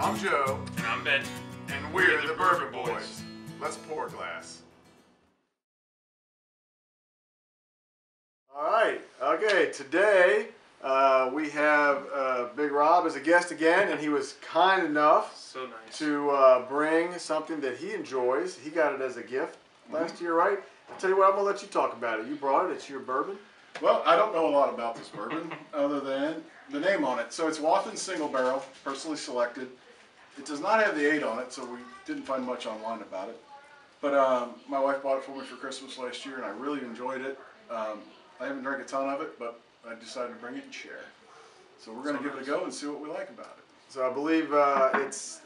I'm Joe. And I'm Ben. And we're the Bourbon Boys. Let's pour a glass. All right. Okay. Today we have Big Rob as a guest again, and he was kind enough So nice. to bring something that he enjoys. He got it as a gift last year, right? I'll tell you what, I'm going to let you talk about it. You brought it. It's your bourbon. Well, I don't know a lot about this bourbon other than the name on it. So it's Wathen Single Barrel, personally selected. It does not have the 8 on it, so we didn't find much online about it. But my wife bought it for me for Christmas last year, and I really enjoyed it. I haven't drank a ton of it, but I decided to bring it and share. So we're going to give it a go and see what we like about it. So I believe it's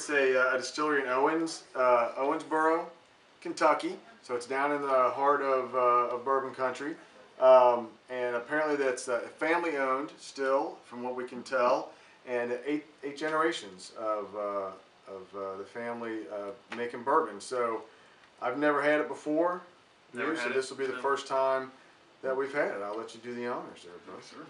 a distillery in Owensboro, Kentucky. So it's down in the heart of bourbon country, and apparently that's family owned still, from what we can tell, and eight generations of the family making bourbon. So I've never had it before, so this will be the first time that we've had it. I'll let you do the honors there, bro. Sure.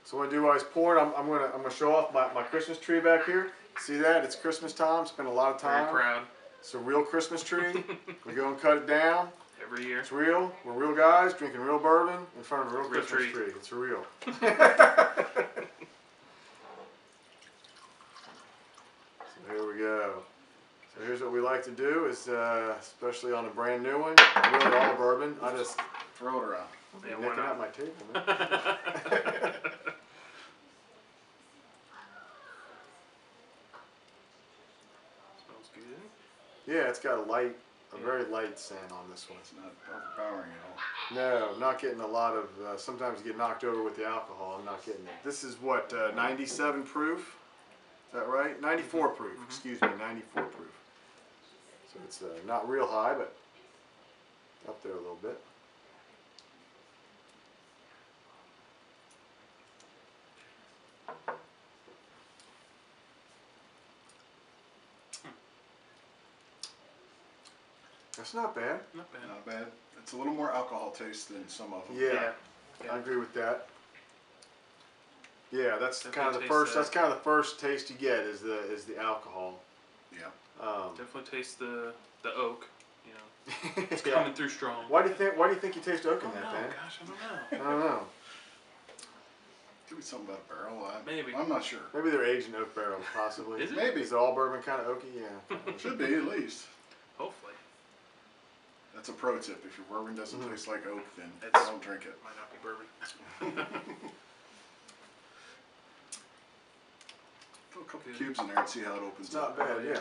So what I do while he's pouring, I'm gonna show off my Christmas tree back here. See that? It's Christmas time. Spend a lot of time. Very proud. It's a real Christmas tree. We go and cut it down. Every year. It's real. We're real guys drinking real bourbon in front of a real Christmas tree. It's real. So here we go. So here's what we like to do is, especially on a brand new one, really all bourbon, I just Throw it around. you're nicking out my table, man. Smells good. Yeah, it's got a very light scent on this one. It's not overpowering at all. No, I'm not getting a lot of, sometimes you get knocked over with the alcohol. I'm not getting it. This is what, 97 proof? Is that right? 94 proof, excuse me, 94 proof. So it's not real high, but up there a little bit. That's not bad. Not bad. Not bad. It's a little more alcohol taste than some of them. Yeah, Yeah. I agree with that. Yeah, that's Definitely kind of the taste first. that. That's kind of the first taste you get is the alcohol. Yeah. Definitely taste the oak. You know, it's Yeah. coming through strong. Why do you think you taste oak in that, Oh man? gosh, I don't know. I don't know. Could be something about a barrel. Maybe. I'm not sure. Maybe they're aged in oak barrels, possibly. Is it? Maybe. Is all bourbon kind of oaky? Yeah. Should be at least. Hopefully. That's a pro tip. If your bourbon doesn't taste like oak, then It's- don't drink it. Might not be bourbon. Put a couple Good. cubes in there and see how it opens It's not up. bad, yeah.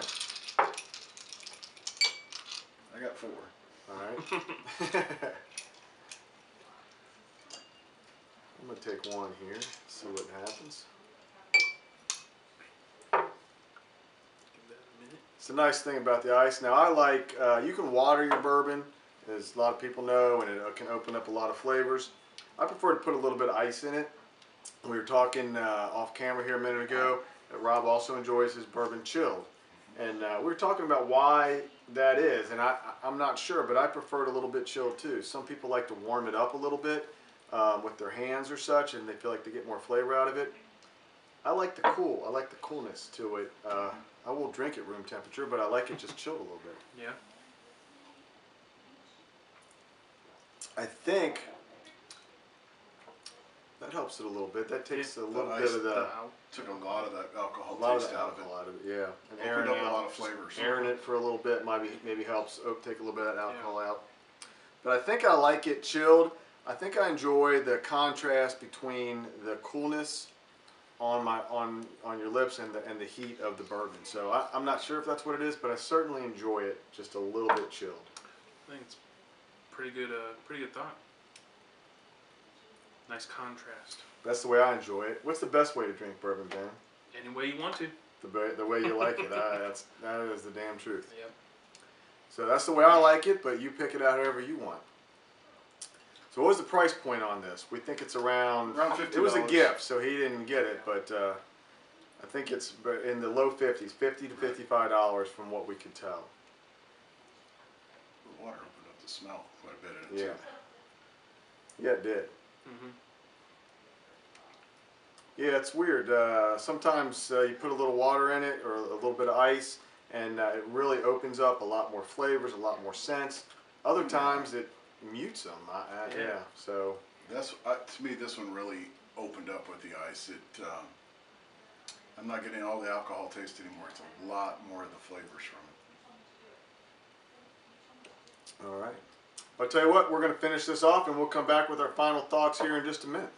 I got 4. All right. I'm gonna take one here, see what happens. Give that a minute. It's the nice thing about the ice. Now I like, you can water your bourbon, as a lot of people know, and it can open up a lot of flavors. I prefer to put a little bit of ice in it. We were talking off camera here a minute ago that Rob also enjoys his bourbon chilled. And we were talking about why that is, and I'm not sure, but I prefer it a little bit chilled too. Some people like to warm it up a little bit with their hands or such, and they feel like they get more flavor out of it. I like the coolness to it. I will drink it room temperature, but I like it just chilled a little bit. Yeah. I think that helps it a little bit. That takes a little That bit ice- of the Took a lot of that alcohol a lot of taste the out of it. alcohol out of it. Yeah, and Opened up a lot of just flavors. airing it for a little bit maybe helps take a little bit of that alcohol out. But I think I like it chilled. I think I enjoy the contrast between the coolness on your lips and the heat of the bourbon. So I'm not sure if that's what it is, but I certainly enjoy it just a little bit chilled. I think it's pretty good. Pretty good thought. Nice contrast. That's the way I enjoy it. What's the best way to drink bourbon, Ben? Any way you want to. The way you like it. That is the damn truth. Yep. So that's the way I like it, but you pick it out however you want. So what was the price point on this? We think it's around $50. It was a gift, so he didn't get it, but I think it's in the low 50s, $50 to $55 from what we could tell. The water opened up the smell quite a bit in it. Yeah. Yeah, it did. Mm-hmm. Yeah, it's weird. Sometimes you put a little water in it or a little bit of ice, and it really opens up a lot more flavors, a lot more scents. Other times it mutes them. Yeah. So That's to me, this one really opened up with the ice. I'm not getting all the alcohol taste anymore. It's a lot more of the flavors from it. all right. I'll tell you what. We're going to finish this off, and we'll come back with our final thoughts here in just a minute.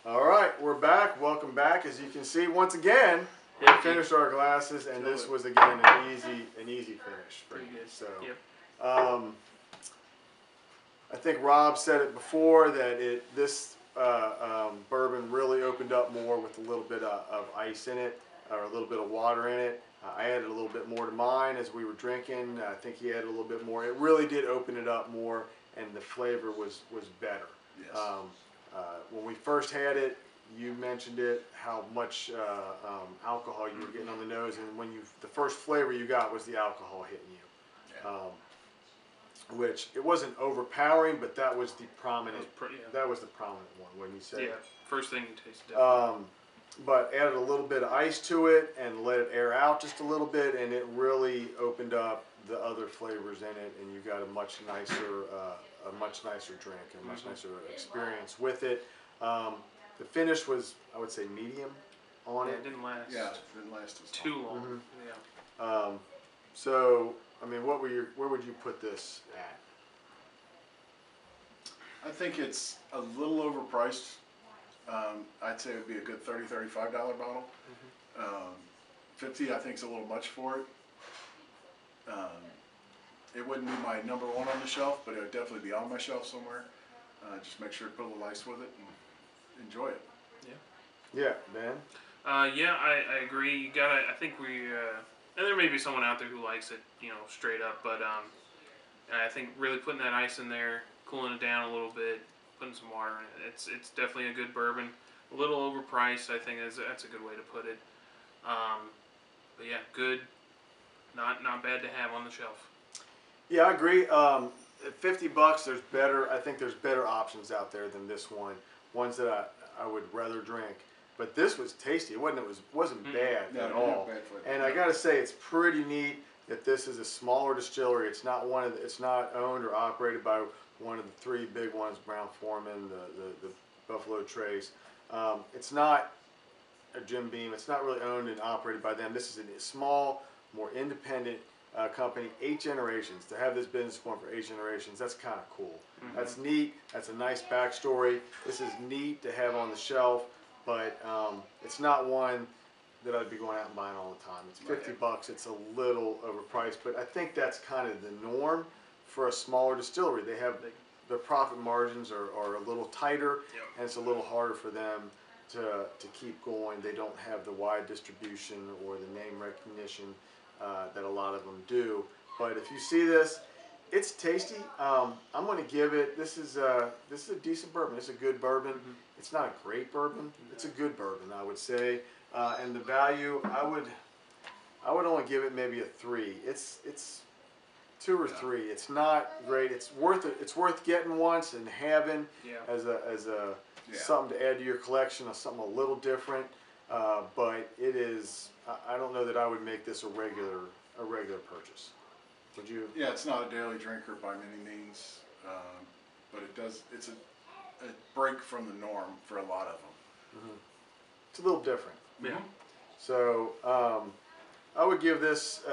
All right, we're back. Welcome back. As you can see, once again, we finished our glasses, and this was again an easy finish. Pretty good. So, Yep. I think Rob said it before that this bourbon really opened up more with a little bit of ice in it, or a little bit of water in it. I added a little bit more to mine as we were drinking. I think he added a little bit more. It really did open it up more, and the flavor was better. Yes. When we first had it, you mentioned it, how much alcohol you were getting on the nose, and the first flavor you got was the alcohol hitting you. Yeah. Which it wasn't overpowering, but that was the prominent. Yeah. That was the prominent one when you said. Yeah, first thing you taste. Definitely. But added a little bit of ice to it and let it air out just a little bit, and it really opened up the other flavors in it, and you got a much nicer drink, a much nicer experience with it. The finish was, I would say, medium on Yeah, it. it didn't last. Yeah, it didn't last as Too long. Yeah. So, I mean, where would you put this at? I think it's a little overpriced. I'd say it would be a good $30, $35 bottle. 50, I think, is a little much for it. It wouldn't be my number one on the shelf, but it would definitely be on my shelf somewhere. Just make sure to put a little ice with it and enjoy it. Yeah, man. Yeah, I agree. You gotta. I think and there may be someone out there who likes it, straight up. But I think really putting that ice in there, cooling it down a little bit, putting some water in it. It's definitely a good bourbon. A little overpriced, I think that's a good way to put it. But yeah, good. Not bad to have on the shelf. Yeah, I agree. At $50, there's better. I think there's better options out there than this one. Ones that I would rather drink. But this was tasty. It wasn't bad at all. Bad flavor. And I gotta say, it's pretty neat that this is a smaller distillery. It's not it's not owned or operated by one of the three big ones, Brown-Forman, the Buffalo Trace. It's not a Jim Beam. It's not really owned and operated by them. This is a small, more independent company, 8 generations. To have this business going for 8 generations, that's kind of cool. That's neat. That's a nice backstory. This is neat to have on the shelf, but it's not one that I'd be going out and buying all the time. It's $50. It's a little overpriced, but I think that's kind of the norm for a smaller distillery. They have their profit margins are a little tighter, and it's a little harder for them to keep going. They don't have the wide distribution or the name recognition that a lot of them do. But if you see this, it's tasty. I'm going to give it. This is a decent bourbon. It's a good bourbon. It's not a great bourbon. It's a good bourbon, I would say. And the value, I would only give it maybe a 3. It's 2 or 3. It's not great. It's worth it. It's worth getting once and having as a something to add to your collection, or something a little different. But it is. I don't know that I would make this a regular purchase. Would you? Yeah, it's not a daily drinker by many means, but it's a break from the norm for a lot of them. It's a little different. Yeah. So I would give this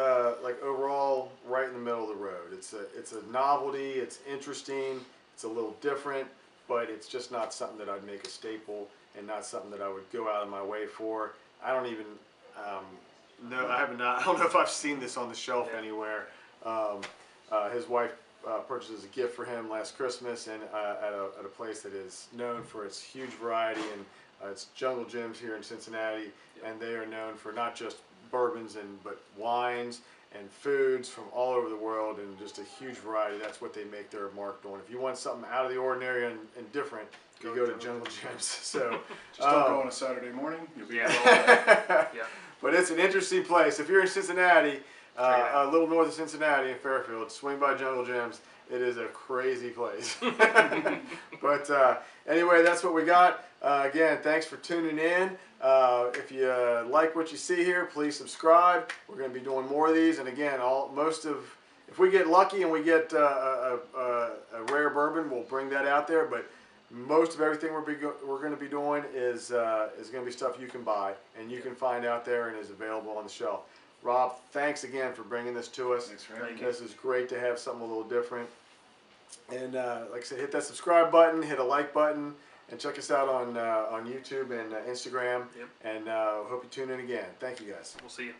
like overall right in the middle of the road. It's a novelty. It's interesting. It's a little different, but it's just not something that I'd make a staple, and not something that I would go out of my way for. I don't even know. I don't know if I've seen this on the shelf anywhere. His wife purchased as a gift for him last Christmas, and at a place that is known for its huge variety, and it's Jungle Jim's here in Cincinnati, and they are known for not just bourbons but wines and foods from all over the world, and just a huge variety. That's what they make their mark on. If you want something out of the ordinary and different, you go to Jungle Jim's. So just don't go on a Saturday morning. You'll be But it's an interesting place. If you're in Cincinnati, a little north of Cincinnati in Fairfield, swing by Jungle Jim's. It is a crazy place. But anyway, that's what we got. Again, thanks for tuning in. If you like what you see here, please subscribe. We're going to be doing more of these. And again, if we get lucky and we get a rare bourbon, we'll bring that out there. But most of everything we're going to be doing is going to be stuff you can buy and you can find out there and is available on the shelf. Rob, thanks again for bringing this to us. Thanks for having me. This is great to have something a little different. And like I said, hit that subscribe button, hit a like button, and check us out on YouTube and Instagram. Yep. And hope you tune in again. Thank you, guys. We'll see you.